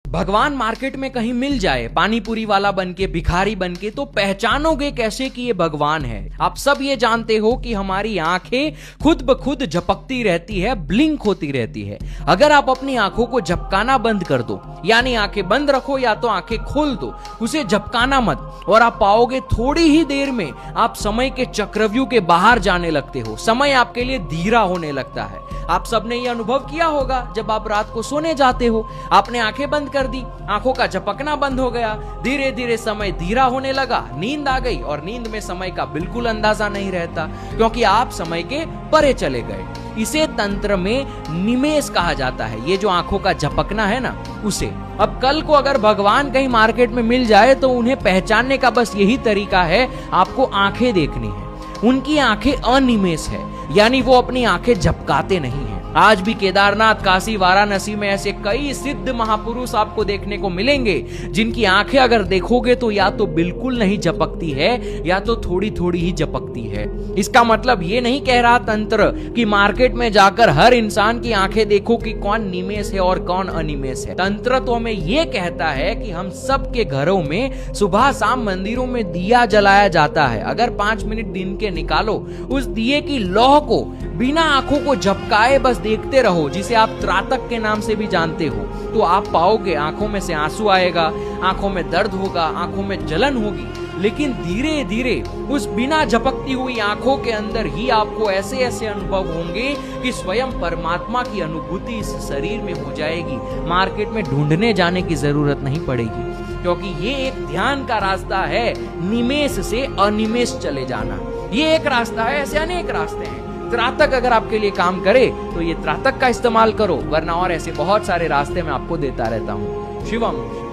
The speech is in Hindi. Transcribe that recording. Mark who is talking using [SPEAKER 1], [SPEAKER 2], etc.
[SPEAKER 1] भगवान मार्केट में कहीं मिल जाए पानी पूरी वाला बनके, भिखारी बनके, तो पहचानोगे कैसे कि ये भगवान है? आप सब ये जानते हो कि हमारी आंखें खुद ब खुद झपकती रहती है, ब्लिंक होती रहती है। अगर आप अपनी आंखों को झपकाना बंद कर दो, यानी आंखें बंद रखो या तो आंखें खोल दो, उसे झपकाना मत, और आप पाओगे थोड़ी ही देर में आप समय के चक्रव्यूह के बाहर जाने लगते हो। समय आपके लिए धीरा होने लगता है। आप सबने ये अनुभव किया होगा जब आप रात को सोने जाते हो, आपने आंखें बंद कर दी, आंखों का झपकना बंद हो गया, धीरे धीरे समय धीरा होने लगा, नींद आ गई, और नींद में समय का बिल्कुल अंदाजा नहीं रहता क्योंकि आप समय के परे चले गए। इसे तंत्र में निमेष कहा जाता है, ये जो आंखों का झपकना है ना, उसे। अब कल को अगर भगवान कहीं मार्केट में मिल जाए तो उन्हें पहचानने का बस यही तरीका है, आपको आंखें देखनी है। उनकी आंखें अनिमेष है, यानी वो अपनी आंखें झपकाते नहीं है। आज भी केदारनाथ, काशी, वाराणसी में ऐसे कई सिद्ध महापुरुष आपको देखने को मिलेंगे जिनकी आंखें अगर देखोगे तो या तो बिल्कुल नहीं झपकती है या तो थोड़ी थोड़ी ही झपकती है। इसका मतलब ये नहीं कह रहा तंत्र कि मार्केट में जाकर हर इंसान की आंखें देखो कि कौन निमेष है और कौन अनिमेष है। तंत्र तो हमें ये कहता है कि हम सबके घरों में सुबह शाम मंदिरों में दिया जलाया जाता है। अगर 5 मिनट दिन के निकालो, उस दिए की लौ को बिना आंखों को झपकाए बस देखते रहो, जिसे आप त्राटक के नाम से भी जानते हो, तो आप पाओगे आंखों में से आंसू आएगा, आंखों में दर्द होगा, आंखों में जलन होगी, लेकिन धीरे धीरे उस बिना झपकती हुई आंखों के अंदर ही आपको ऐसे ऐसे अनुभव होंगे कि स्वयं परमात्मा की अनुभूति इस शरीर में हो जाएगी। मार्केट में ढूंढने जाने की जरूरत नहीं पड़ेगी, क्योंकि ये एक ध्यान का रास्ता है, निमेष से अनिमेष चले जाना। ये एक रास्ता है, ऐसे अनेक रास्ते हैं। त्राटक अगर आपके लिए काम करे तो ये त्राटक का इस्तेमाल करो, वरना और ऐसे बहुत सारे रास्ते मैं आपको देता रहता हूँ। शिवम।